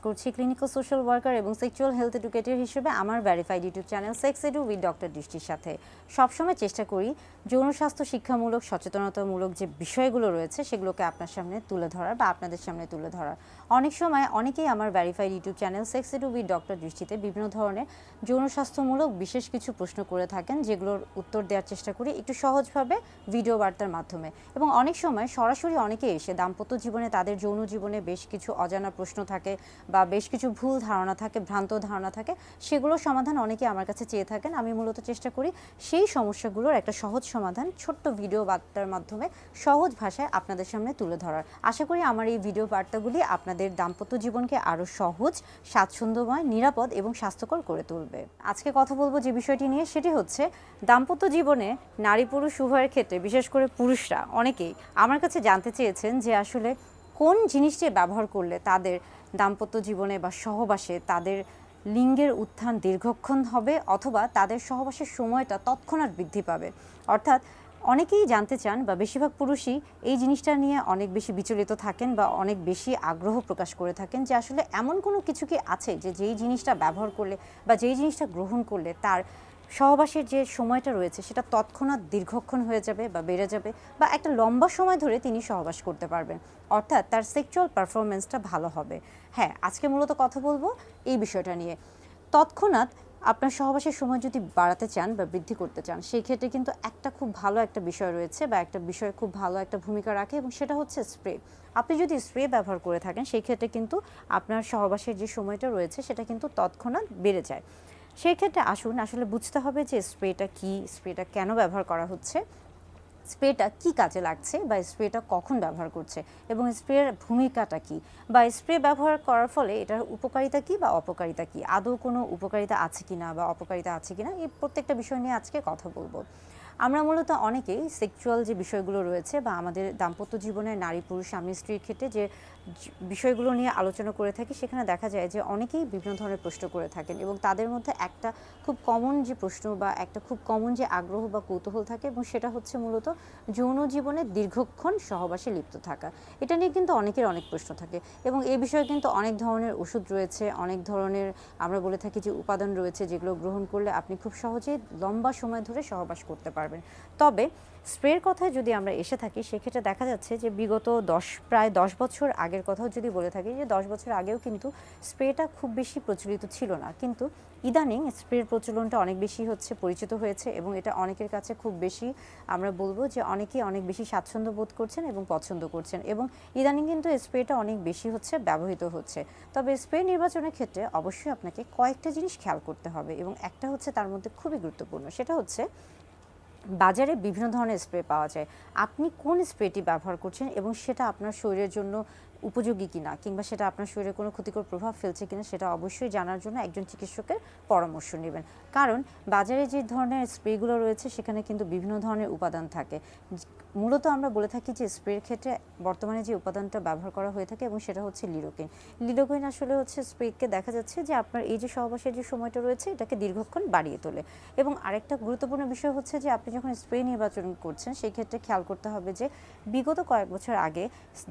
করছি clinical social worker এবং sexual health educator হিসেবে আমার verified YouTube channel sex edu with doctor দৃষ্টির সাথে সবসময় চেষ্টা করি যৌন স্বাস্থ্য শিক্ষামূলক সচেতনতামূলক যে বিষয়গুলো রয়েছে সেগুলোকে আপনার সামনে তুলে ধরার বা আপনাদের সামনে তুলে ধরার। অনেক সময় অনেকেই আমার verified YouTube channel sex edu with doctor দৃষ্টিতে বিভিন্ন ধরনের যৌন স্বাস্থ্যমূলক বিশেষ কিছু প্রশ্ন করে থাকেন, যেগুলোর উত্তর দেওয়ার চেষ্টা করি একটু সহজভাবে ভিডিও বার্তার মাধ্যমে। এবং অনেক সময় সরাসরি অনেকে এসে দাম্পত্য জীবনে তাদের যৌন জীবনে বেশ কিছু অজানা প্রশ্ন থাকে বা বেশ কিছু ভুল ধারণা থাকে, ভ্রান্ত ধারণা থাকে, সেগুলোর সমাধান অনেকে আমার কাছে চেয়ে থাকেন। আমি মূলত চেষ্টা করি সেই সমস্যাগুলোর একটা সহজ সমাধান ছোট্ট ভিডিও বার্তার মাধ্যমে সহজ ভাষায় আপনাদের সামনে তুলে ধরার। আশা করি আমার এই ভিডিও বার্তাগুলি আপনাদের দাম্পত্য জীবনকে আরও সহজ, স্বাচ্ছন্দ্যময়, নিরাপদ এবং স্বাস্থ্যকর করে তুলবে। আজকে কথা বলবো যে বিষয়টি নিয়ে, সেটি হচ্ছে দাম্পত্য জীবনে নারী পুরুষ উভয়ের ক্ষেত্রে, বিশেষ করে পুরুষরা অনেকেই আমার কাছে জানতে চেয়েছেন যে আসলে কোন জিনিসটি ব্যবহার করলে তাদের দাম্পত্য জীবনে বা সহবাসে তাদের লিঙ্গের উত্থান দীর্ঘক্ষণ হবে অথবা তাদের সহবাসের সময়টা তৎক্ষণাৎ বৃদ্ধি পাবে। অর্থাৎ অনেকেই জানতে চান বা বেশিরভাগ পুরুষই এই জিনিসটা নিয়ে অনেক বেশি বিচলিত থাকেন বা অনেক বেশি আগ্রহ প্রকাশ করে থাকেন যে আসলে এমন কোনো কিছু কি আছে যে যেই জিনিসটা ব্যবহার করলে বা যেই জিনিসটা গ্রহণ করলে তার সহবাসের যে সময়টা রয়েছে সেটা তৎক্ষণাৎ দীর্ঘক্ষণ হয়ে যাবে বা বেড়ে যাবে বা একটা লম্বা সময় ধরে তিনি সহবাস করতে পারবেন, অর্থাৎ তার সেক্সুয়াল পারফরমেন্সটা ভালো হবে। হ্যাঁ, আজকে মূলত কথা বলবো এই বিষয়টা নিয়ে। তৎক্ষণাৎ আপনার সহবাসের সময় যদি বাড়াতে চান বা বৃদ্ধি করতে চান, সেই ক্ষেত্রে কিন্তু একটা খুব ভালো একটা বিষয় রয়েছে বা একটা বিষয় খুব ভালো একটা ভূমিকা রাখে, এবং সেটা হচ্ছে স্প্রে। আপনি যদি স্প্রে ব্যবহার করে থাকেন সেই ক্ষেত্রে কিন্তু আপনার সহবাসের যে সময়টা রয়েছে সেটা কিন্তু তৎক্ষণাৎ বেড়ে যায়। সেই ক্ষেত্রে আসুন আসলে বুঝতে হবে যে স্প্রেটা কি, স্প্রেটা কেন ব্যবহার করা হচ্ছে, স্প্রেটা কি কাজে লাগছে বা স্প্রেটা কখন ব্যবহার করছে এবং স্প্রের ভূমিকাটা কি, বা স্প্রে ব্যবহার করার ফলে এটার উপকারিতা কি বা অপকারিতা কি, আদৌ কোনো উপকারিতা আছে কিনা বা অপকারিতা আছে কিনা, এই প্রত্যেকটা বিষয় নিয়ে আজকে কথা বলবো। আমরা মূলত অনেকেই সেক্সুয়াল যে বিষয়গুলো রয়েছে বা আমাদের দাম্পত্য জীবনে নারী পুরুষ স্বামী স্ত্রীর ক্ষেত্রে যে বিষয়গুলো নিয়ে আলোচনা করে থাকি, সেখানে দেখা যায় যে অনেকেই বিভিন্ন ধরনের প্রশ্ন করে থাকেন এবং তাদের মধ্যে একটা খুব কমন যে প্রশ্ন বা একটা খুব কমন যে আগ্রহ বা কৌতূহল থাকে, এবং সেটা হচ্ছে মূলত যৌন জীবনে দীর্ঘক্ষণ সহবাসে লিপ্ত থাকা। এটা নিয়ে কিন্তু অনেকের অনেক প্রশ্ন থাকে এবং এই বিষয়ে কিন্তু অনেক ধরনের ওষুধ রয়েছে, অনেক ধরনের আমরা বলে থাকি যে উপাদান রয়েছে, যেগুলো গ্রহণ করলে আপনি খুব সহজেই লম্বা সময় ধরে সহবাস করতে পারবেন। তবে স্প্রের কথায় যদি আমরা এসে থাকি, সেক্ষেত্রে দেখা যাচ্ছে যে বিগত প্রায় 10 বছর আগের কথাও যদি বলে থাকি, যে 10 বছর আগেও কিন্তু স্প্রেটা খুব বেশি প্রচলিত ছিল না, কিন্তু ইদানিং স্প্রের প্রচলনটা অনেক বেশি হচ্ছে, পরিচিত হয়েছে এবং এটা অনেকের কাছে খুব বেশি, আমরা বলবো যে অনেকেই অনেক বেশি স্বাচ্ছন্দ্য বোধ করছেন এবং পছন্দ করছেন, এবং ইদানিং কিন্তু স্প্রেটা অনেক বেশি হচ্ছে, ব্যবহৃত হচ্ছে। তবে স্প্রে নির্বাচনের ক্ষেত্রে অবশ্যই আপনাকে কয়েকটা জিনিস খেয়াল করতে হবে, এবং একটা হচ্ছে তার মধ্যে খুবই গুরুত্বপূর্ণ, সেটা হচ্ছে বাজারে বিভিন্ন ধরনের স্প্রে পাওয়া যায়। আপনি কোন স্প্রেটি ব্যবহার করছেন এবং সেটা আপনার শরীরের জন্য উপযোগী কিনা, কিংবা সেটা আপনার শরীরে কোনো ক্ষতিকর প্রভাব ফেলছে কিনা, সেটা অবশ্যই জানার জন্য একজন চিকিৎসকের পরামর্শ নেবেন। কারণ বাজারে যে ধরনের স্প্রেগুলো রয়েছে সেখানে কিন্তু বিভিন্ন ধরনের উপাদান থাকে। মূলত আমরা বলে থাকি যে স্প্রের ক্ষেত্রে বর্তমানে যে উপাদানটা ব্যবহার করা হয়ে থাকে এবং সেটা হচ্ছে লিডোকেইন। লিডোকেইন আসলে হচ্ছে স্প্রেকে দেখা যাচ্ছে যে আপনার এই যে সহবাসের যে সময়টা রয়েছে এটাকে দীর্ঘক্ষণ বাড়িয়ে তোলে। এবং আরেকটা গুরুত্বপূর্ণ বিষয় হচ্ছে যে আপনি যখন স্প্রে নির্বাচন করছেন সেই ক্ষেত্রে খেয়াল করতে হবে যে বিগত কয়েক বছর আগে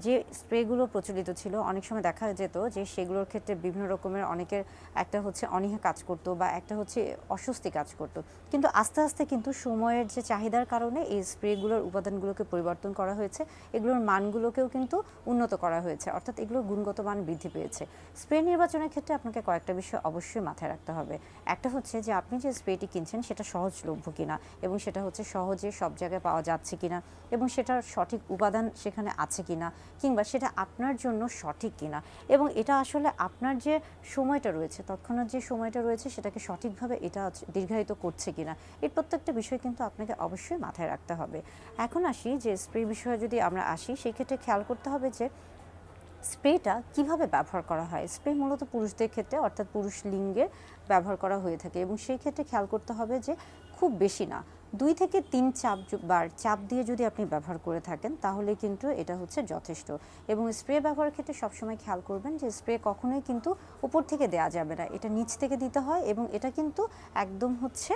যে স্প্রেগুলো প্রচলিত ছিল, অনেক সময় দেখা যেত যে সেগুলোর ক্ষেত্রে বিভিন্ন রকমের অনেকের একটা হচ্ছে অনীহা কাজ করতো বা একটা হচ্ছে অস্বস্তি কাজ করতো, কিন্তু আস্তে আস্তে কিন্তু সময়ের যে চাহিদার কারণে এই স্প্রেগুলোর উপাদানগুলোকে পরিবর্তন করা হয়েছে, এগুলোর মানগুলোকেও কিন্তু উন্নত করা হয়েছে, অর্থাৎ এগুলোর গুণগত মান বৃদ্ধি পেয়েছে। স্প্রে নির্বাচনের ক্ষেত্রে আপনাকে কয়েকটা বিষয় অবশ্যই মাথায় রাখতে হবে। একটা হচ্ছে যে আপনি যে স্প্রেটি কিনছেন সেটা সহজলভ্য কিনা, এবং সেটা হচ্ছে সহজে সব জায়গায় পাওয়া যাচ্ছে কিনা, এবং সেটার সঠিক উপাদান সেখানে আছে কিনা, কিংবা সেটা আপনার জন্য সঠিক কিনা, এবং এটা আসলে আপনার যে সময়টা রয়েছে, তৎক্ষণাৎ যে সময়টা রয়েছে সেটাকে সঠিকভাবে এটা দীর্ঘায়িত করছে কিনা, এই প্রত্যেকটা বিষয় কিন্তু আপনাকে অবশ্যই মাথায় রাখতে হবে। এখন আসি যে স্প্রে বিষয়ে যদি আমরা আসি, সেই ক্ষেত্রে খেয়াল করতে হবে যে স্প্রেটা কিভাবে ব্যবহার করা হয়। স্প্রে মূলত পুরুষদের ক্ষেত্রে, অর্থাৎ পুরুষ লিঙ্গে ব্যবহার করা হয়ে থাকে, এবং সেই ক্ষেত্রে খেয়াল করতে হবে যে খুব বেশি না, 2 থেকে 3 বার চাপ দিয়ে যদি আপনি ব্যবহার করে থাকেন তাহলে কিন্তু এটা হচ্ছে যথেষ্ট। এবং স্প্রে ব্যবহারের ক্ষেত্রে সবসময় খেয়াল করবেন যে স্প্রে কখনোই কিন্তু উপর থেকে দেওয়া যাবে না, এটা নিচ থেকে দিতে হয়, এবং এটা কিন্তু একদম হচ্ছে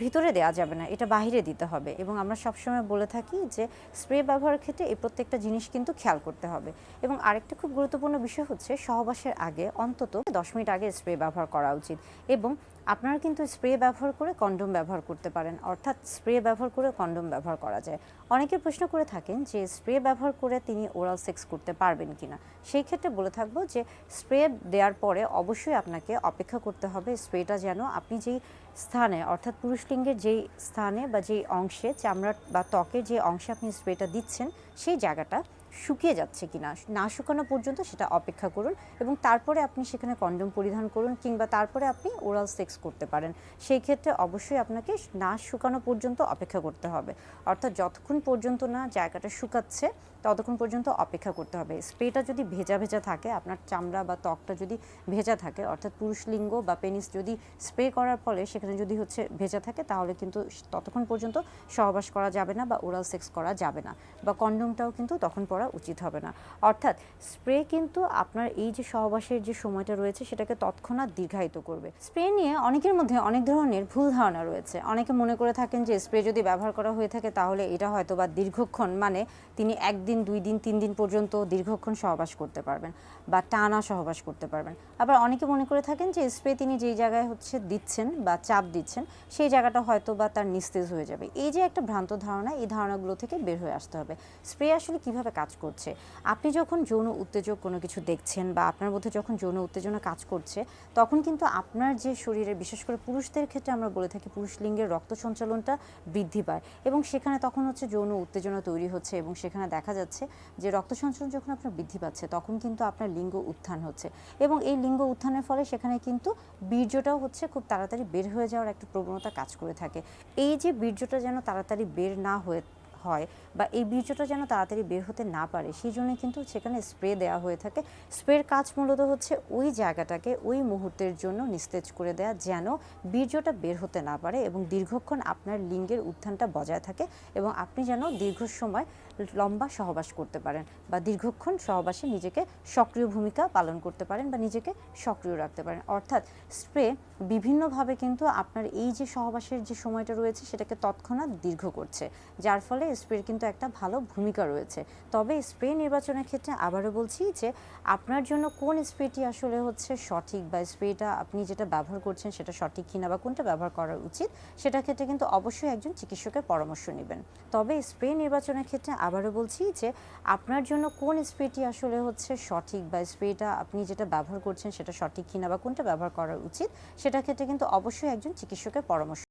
ভিতরে দেওয়া যাবে না, এটা বাহিরে দিতে হবে। এবং আমরা সবসময় বলে থাকি যে স্প্রে ব্যবহারের ক্ষেত্রে এই প্রত্যেকটা জিনিস কিন্তু খেয়াল করতে হবে। এবং আরেকটা খুব গুরুত্বপূর্ণ বিষয় হচ্ছে সহবাসের আগে অন্তত 10 মিনিট আগে স্প্রে ব্যবহার করা উচিত। এবং আপনারা কিন্তু স্প্রে ব্যবহার করে কন্ডোম ব্যবহার করতে পারেন, অর্থাৎ স্প্রে ব্যবহার করে কন্ডোম ব্যবহার করা যায়। অনেকে প্রশ্ন করে থাকেন যে স্প্রে ব্যবহার করে তিনি ওরাল সেক্স করতে পারবেন কিনা। সেই ক্ষেত্রে বলে থাকবো যে স্প্রে দেওয়ার পরে অবশ্যই আপনাকে অপেক্ষা করতে হবে স্প্রেটা যেন আপনি যেই স্থানে, অর্থাৎ পুরুষলিঙ্গের যেই স্থানে বা যেই অংশে, চামড়া বা ত্বকের যে অংশে আপনি স্প্রেটা দিচ্ছেন সেই জায়গাটা শুকিয়ে যাচ্ছে কিনা, না শুকানো পর্যন্ত সেটা অপেক্ষা করুন। এবং তারপরে আপনি সেখানে কন্ডোম পরিধান করুন, কিংবা তারপরে আপনি ওরাল সেক্স করতে পারেন। সেই ক্ষেত্রে অবশ্যই আপনাকে না শুকানো পর্যন্ত অপেক্ষা করতে হবে, অর্থাৎ যতক্ষণ পর্যন্ত না জায়গাটা শুকাচ্ছে ততক্ষণ পর্যন্ত অপেক্ষা করতে হবে। স্প্রেটা যদি ভেজা ভেজা থাকে, আপনার চামড়া বা ত্বকটা যদি ভেজা থাকে, অর্থাৎ পুরুষলিঙ্গ বা পেনিস যদি স্প্রে করার ফলে সেখানে যদি ভেজা থাকে, তাহলে কিন্তু ততক্ষণ পর্যন্ত সহবাস করা যাবে না বা ওরাল সেক্স করা যাবে না, বা কন্ডোমটাও কিন্তু তখন পরা উচিত হবে না। অর্থাৎ স্প্রে কিন্তু আপনার এই যে সহবাসের যে সময়টা রয়েছে সেটাকে তৎক্ষণাৎ দীর্ঘায়িত করবে। স্প্রে নিয়ে অনেকের মধ্যে অনেক ধরনের ভুল ধারণা রয়েছে। অনেকে মনে করে থাকেন যে স্প্রে যদি ব্যবহার করা হয়ে থাকে তাহলে এটা হয়তো বা দীর্ঘক্ষণ, মানে তিনি 1 দিন 2 দিন 3 দিন পর্যন্ত দীর্ঘক্ষণ সহবাস করতে পারবেন বা টানা সহবাস করতে পারবেন। আবার অনেকে মনে করে থাকেন যে স্প্রে তিনি যেই জায়গায় দিচ্ছেন বা চাপ দিচ্ছেন সেই জায়গাটা হয়তো বা তার নিস্তেজ হয়ে যাবে। এই যে একটা ভ্রান্ত ধারণা, এই ধারণাগুলো থেকে বের হয়ে আসতে হবে। স্প্রে আসলে কিভাবে কাজ করছে, আপনি যখন যৌন উত্তেজক কোনো কিছু দেখছেন বা আপনার মধ্যে যখন যৌন উত্তেজনা কাজ করছে, তখন কিন্তু আপনার যে শরীরে, বিশেষ করে পুরুষদের ক্ষেত্রে আমরা বলে থাকি পুরুষলিঙ্গের রক্ত সঞ্চালনটা বৃদ্ধি পায় এবং সেখানে তখন যৌন উত্তেজনা তৈরি হচ্ছে এবং সেখানে দেখা যাচ্ছে যে রক্ত সঞ্চালন যখন আপনার বৃদ্ধি পাচ্ছে তখন কিন্তু আপনার লিঙ্গ উত্থান হচ্ছে এবং এই লিঙ্গ উত্থানের ফলে সেখানে কিন্তু বীর্যটাও খুব তাড়াতাড়ি বের হয়ে যাওয়ার একটা প্রবণতা কাজ করে থাকে। এই যে বীর্যটা যেন তাড়াতাড়ি বের না হয় বা এই বীর্যটা যেন তাড়াতাড়ি বের হতে না পারে, সেই জন্য কিন্তু সেখানে স্প্রে দেওয়া হয়ে থাকে। স্প্রের কাজ মূলত ওই জায়গাটাকে ওই মুহূর্তের জন্য নিস্তেজ করে দেয়া, যেন বীর্যটা বের হতে না পারে এবং দীর্ঘক্ষণ আপনার লিঙ্গের উত্থানটা বজায় থাকে এবং আপনি যেন দীর্ঘ সময় লম্বা সহবাস করতে পারেন বা দীর্ঘক্ষণ সহবাসে নিজেকে সক্রিয় ভূমিকা পালন করতে পারেন বা নিজেকে সক্রিয় রাখতে পারেন। অর্থাৎ স্প্রে বিভিন্নভাবে কিন্তু আপনার এই যে সহবাসের যে সময়টা রয়েছে সেটাকে তৎক্ষণাৎ দীর্ঘ করছে, যার ফলে স্প্রের কিন্তু একটা ভালো ভূমিকা রয়েছে। তবে স্প্রে নির্বাচনের ক্ষেত্রে আবারও বলছি যে আপনার জন্য কোন স্প্রেটি আসলে সঠিক বা স্প্রেটা আপনি যেটা ব্যবহার করছেন সেটা সঠিক কিনা বা কোনটা ব্যবহার করা উচিত, সেটার ক্ষেত্রে কিন্তু অবশ্যই একজন চিকিৎসকের পরামর্শ নেবেন। তবে স্প্রে নির্বাচনের ক্ষেত্রে আবারও বলছি যে আপনার জন্য কোন স্প্রেটি আসলে সঠিক বা স্প্রেটা আপনি যেটা ব্যবহার করছেন সেটা সঠিক কিনা বা কোনটা ব্যবহার করা উচিত, সেটার ক্ষেত্রে কিন্তু অবশ্যই একজন চিকিৎসকের পরামর্শ